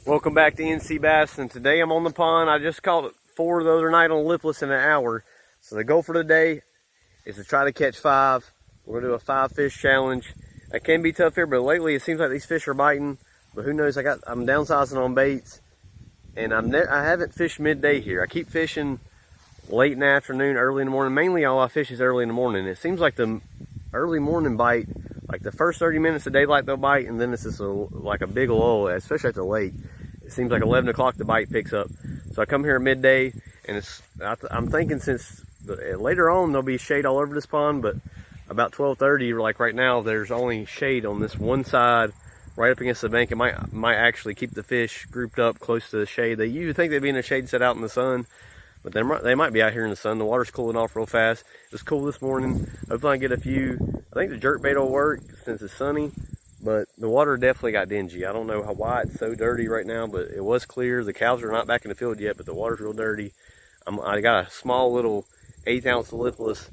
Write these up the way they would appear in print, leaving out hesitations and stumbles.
Welcome back to NC Bass, and today I'm on the pond. I just caught 4 the other night on lipless in an hour. So the goal for today is to try to catch 5. We're gonna do a 5 fish challenge. It can be tough here, but lately it seems like these fish are biting. But who knows? I'm downsizing on baits, and I haven't fished midday here. I keep fishing late in the afternoon, early in the morning. Mainly all I fish is early in the morning. It seems like the early morning bite, like the first 30 minutes of daylight they'll bite, and then it's just like a big lull, especially at the lake. It seems like 11 o'clock the bite picks up. So I come here at midday, and I'm thinking since later on there'll be shade all over this pond, but about 12:30, like right now, there's only shade on this one side right up against the bank. It might actually keep the fish grouped up close to the shade. They usually think they'd be in the shade set out in the sun, but they might be out here in the sun. The water's cooling off real fast. It was cool this morning. Hopefully I can get a few. I think the jerk bait will work since it's sunny, but the water definitely got dingy. I don't know why it's so dirty right now, but it was clear. The cows are not back in the field yet, but the water's real dirty. I got a small little 1/8 ounce lipless,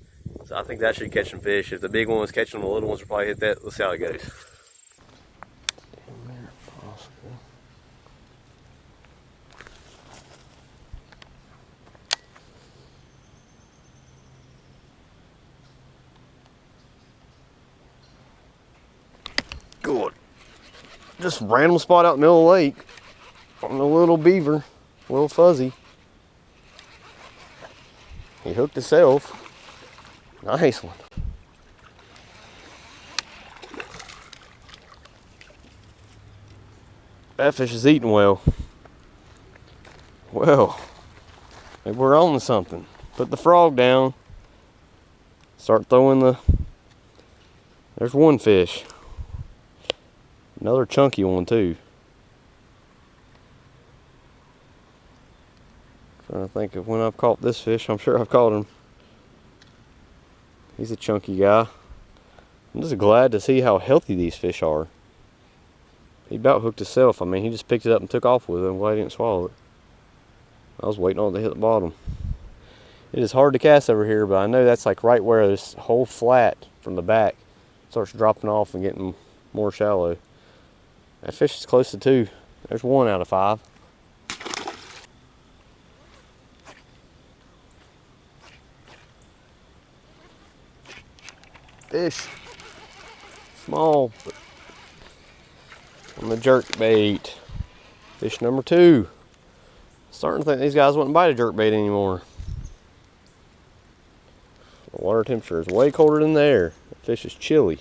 so I think that should catch some fish. If the big one was catching them, the little ones will probably hit that. Let's see how it goes. Good. Just random spot out in the middle of the lake on a little beaver, a little fuzzy. He hooked himself. Nice one. That fish is eating well. Well, maybe we're on to something. Put the frog down. Start throwing there's one fish. Another chunky one too. Trying to think of when I've caught this fish. I'm sure I've caught him. He's a chunky guy. I'm just glad to see how healthy these fish are. He about hooked himself. I mean, he just picked it up and took off with it. I'm glad he didn't swallow it. I was waiting on it to hit the bottom. It is hard to cast over here, but I know that's like right where this whole flat from the back starts dropping off and getting more shallow. That fish is close to 2. There's 1 out of 5. Fish. Small, but on the jerk bait. Fish number 2. Starting to think these guys wouldn't bite a jerk bait anymore. The water temperature is way colder than there. The fish is chilly.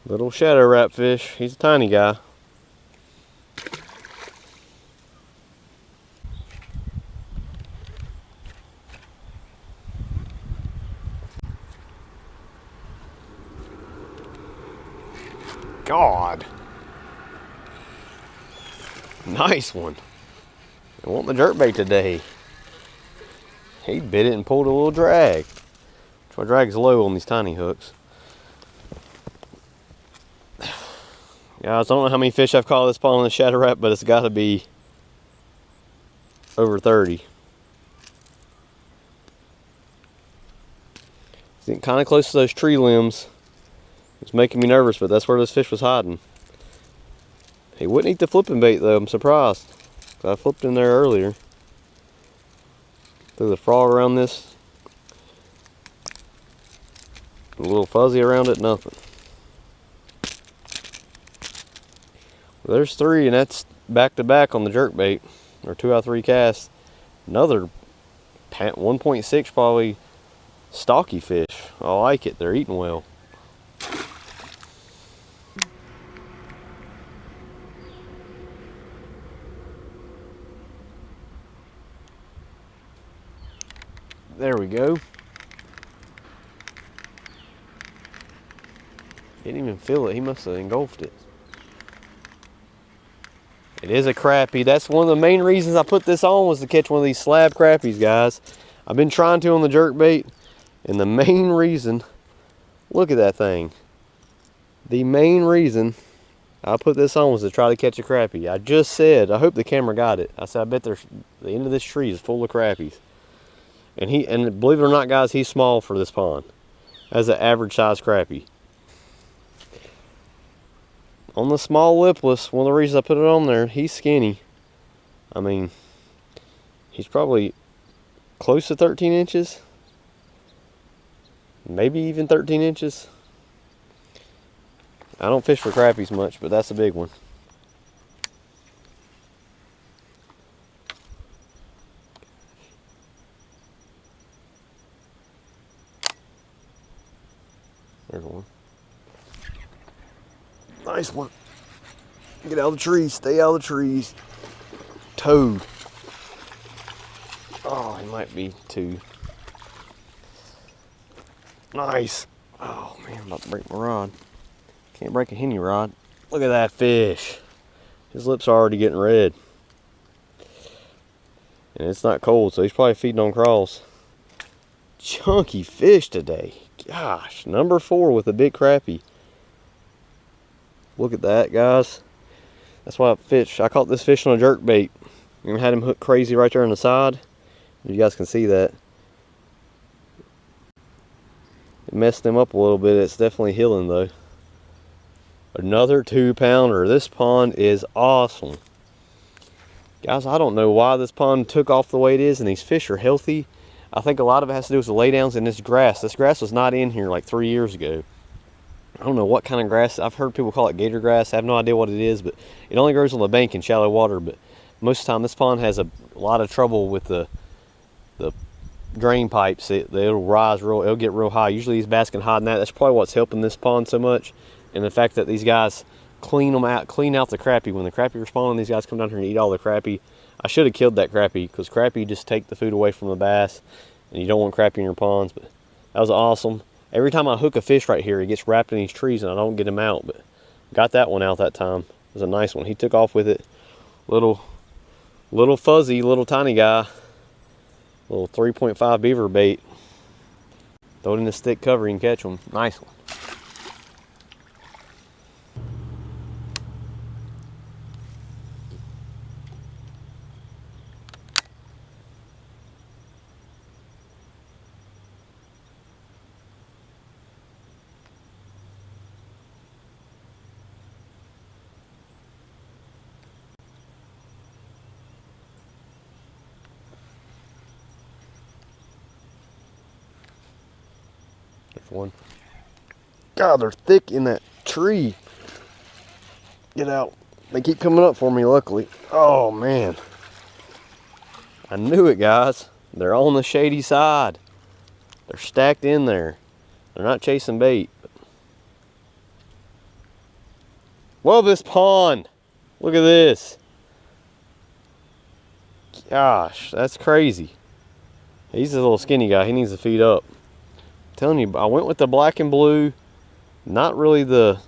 Little shadow rat fish. He's a tiny guy. God. Nice one. I want the jerkbait today. He bit it and pulled a little drag. My drag's low on these tiny hooks. Guys, I don't know how many fish I've caught this pond on the shadow rat, but it's got to be over 30. It's getting kind of close to those tree limbs. It's making me nervous, but that's where this fish was hiding. He wouldn't eat the flipping bait though. I'm surprised. I flipped in there earlier. Threw the frog around this. A little fuzzy around it, nothing. Well, there's 3, and that's back to back on the jerk bait, or 2 out of 3 casts. Another 1.6 probably stocky fish. I like it. They're eating well. There we go. Didn't even feel it. He must have engulfed it. It is a crappie. That's one of the main reasons I put this on, was to catch one of these slab crappies, guys. I've been trying to on the jerk bait, and the main reason, look at that thing. The main reason I put this on was to try to catch a crappie. I just said, I hope the camera got it. I said, I bet the end of this tree is full of crappies. And believe it or not, guys, he's small for this pond. That's an average size crappie. On the small lipless, one of the reasons I put it on there, he's skinny. I mean, he's probably close to 13 inches. Maybe even 13 inches. I don't fish for crappies much, but that's a big one. There's one. Nice one. Get out of the trees. Stay out of the trees. Toad. Oh, he might be two. Nice. Oh man, I'm about to break my rod. Can't break a henny rod. Look at that fish. His lips are already getting red. And it's not cold, so he's probably feeding on crawls. Chunky fish today. Gosh, number 4 with a big crappie. Look at that, guys. That's why I caught this fish on a jerk bait and had him hooked crazy right there on the side. You guys can see that. It messed him up a little bit. It's definitely healing though. Another 2-pounder. This pond is awesome. Guys, I don't know why this pond took off the way it is, and these fish are healthy. I think a lot of it has to do with the laydowns in this grass. This grass was not in here like 3 years ago. I don't know what kind of grass. I've heard people call it gator grass. I have no idea what it is, but it only grows on the bank in shallow water. But most of the time, this pond has a lot of trouble with the drain pipes. It'll rise it'll get real high. Usually these bass can hide in that. That's probably what's helping this pond so much. And the fact that these guys clean out the crappie. When the crappie are spawning, these guys come down here and eat all the crappie. I should have killed that crappie, because crappie just take the food away from the bass, and you don't want crappie in your ponds. But that was awesome. Every time I hook a fish right here, he gets wrapped in these trees and I don't get him out. But got that one out that time. It was a nice one. He took off with it. Little fuzzy, little tiny guy. Little 3.5 beaver bait. Throw it in the stick cover, you can catch them. Nice one. There's one. God, they're thick in that tree. Get out. They keep coming up for me, luckily. Oh, man. I knew it, guys. They're on the shady side. They're stacked in there. They're not chasing bait. Love this pond. Look at this. Gosh, that's crazy. He's a little skinny guy. He needs to feed up. I'm telling you, I went with the black and blue. Not really the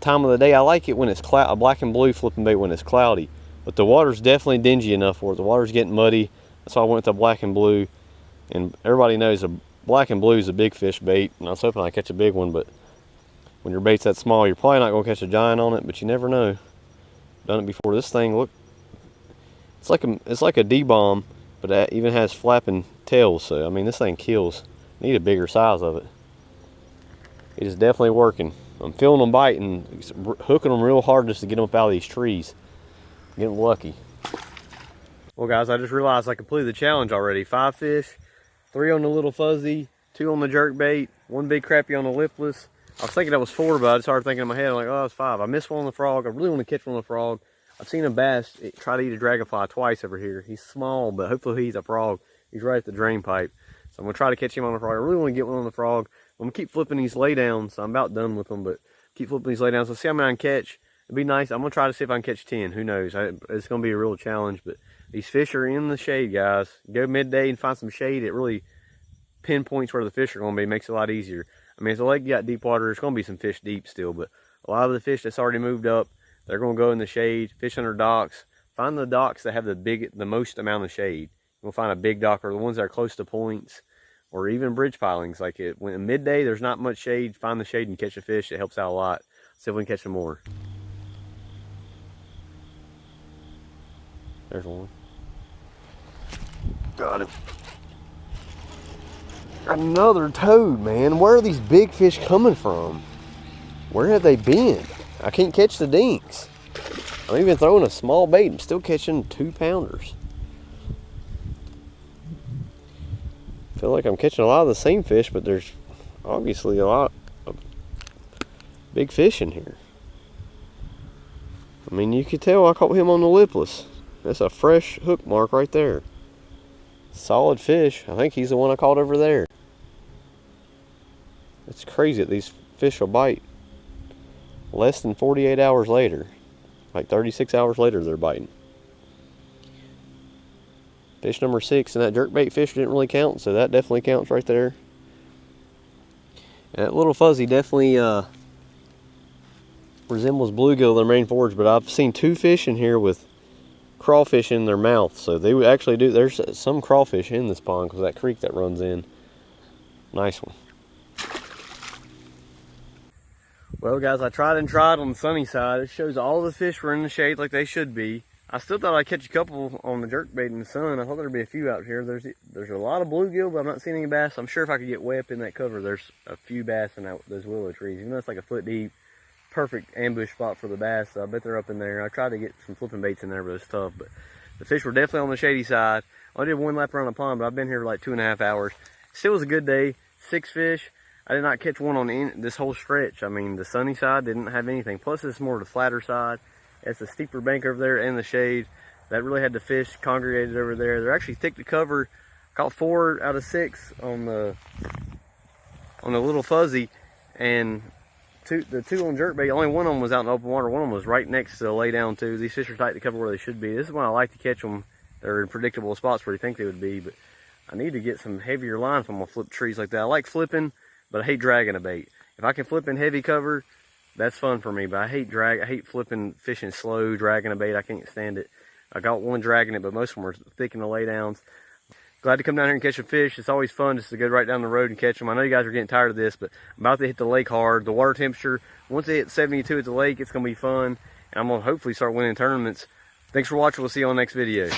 time of the day. I like it when it's a black and blue flipping bait when it's cloudy. But the water's definitely dingy enough for it. The water's getting muddy. That's why I went with the black and blue. And everybody knows a black and blue is a big fish bait. And I was hoping I'd catch a big one, but when your bait's that small, you're probably not going to catch a giant on it, but you never know. Done it before. This thing, look, it's like a D-bomb, but it even has flapping tails. So I mean, this thing kills. Need a bigger size of it. It is definitely working. I'm feeling them biting, hooking them real hard just to get them up out of these trees. Getting lucky. Well, guys, I just realized I completed the challenge already. 5 fish, 3 on the little fuzzy, 2 on the jerk bait, 1 big crappie on the lipless. I was thinking that was 4, but I just started thinking in my head, like, oh, that's 5. I missed one on the frog. I really want to catch one on the frog. I've seen a bass try to eat a dragonfly twice over here. He's small, but hopefully he's a frog. He's right at the drain pipe. So I'm going to try to catch him on the frog. I really want to get one on the frog. I'm going to keep flipping these laydowns. I'm about done with them, but keep flipping these laydowns. Let's see how many I can catch. It'd be nice. I'm going to try to see if I can catch 10. Who knows? It's going to be a real challenge, but these fish are in the shade, guys. Go midday and find some shade. It really pinpoints where the fish are going to be. It makes it a lot easier. I mean, it's a lake, you got deep water. There's going to be some fish deep still, but a lot of the fish that's already moved up, they're going to go in the shade, fish under docks. Find the docks that have the most amount of shade. You'll find a big dock, or the ones that are close to points, or even bridge pilings. Like when midday, there's not much shade. Find the shade and catch a fish. It helps out a lot. See if we can catch some more. There's one. Got him. Another toad, man. Where are these big fish coming from? Where have they been? I can't catch the dinks. I'm even throwing a small bait. I'm still catching 2-pounders. I feel like I'm catching a lot of the same fish, but there's obviously a lot of big fish in here. I mean, you could tell I caught him on the lipless. That's a fresh hook mark right there. Solid fish. I think he's the one I caught over there. It's crazy that these fish will bite less than 48 hours later. Like 36 hours later they're biting. Fish number 6, and that jerkbait fish didn't really count, so that definitely counts right there. And that little fuzzy definitely resembles bluegill, their main forage, but I've seen 2 fish in here with crawfish in their mouth, so they would actually do. There's some crawfish in this pond because that creek that runs in. Nice one. Well, guys, I tried and tried on the sunny side. It shows all the fish were in the shade like they should be. I still thought I'd catch a couple on the jerkbait in the sun. I thought there'd be a few out here. There's a lot of bluegill, but I'm not seeing any bass. I'm sure if I could get way up in that cover, there's a few bass in those willow trees. Even though it's like a foot deep, perfect ambush spot for the bass. So I bet they're up in there. I tried to get some flipping baits in there, but it's tough. But the fish were definitely on the shady side. I did 1 lap around the pond, but I've been here like 2.5 hours. Still was a good day. 6 fish. I did not catch one on this whole stretch. I mean, the sunny side didn't have anything. Plus, it's more the flatter side. It's a steeper bank over there and the shade. That really had the fish congregated over there. They're actually thick to cover. Caught 4 out of 6 on the little fuzzy, and the 2 on jerkbait. Only one of them was out in open water. One of them was right next to the lay down too. These fish are tight to cover where they should be. This is when I like to catch them. They're in predictable spots where you think they would be, but I need to get some heavier line if I'm gonna flip trees like that. I like flipping, but I hate dragging a bait. If I can flip in heavy cover, that's fun for me, but I hate flipping, fishing slow, dragging a bait. I can't stand it. I got one dragging it, but most of them are thick in the laydowns. Glad to come down here and catch some fish. It's always fun just to go right down the road and catch them. I know you guys are getting tired of this, but I'm about to hit the lake hard. The water temperature, once it hits 72 at the lake, it's going to be fun. And I'm going to hopefully start winning tournaments. Thanks for watching. We'll see you on the next video.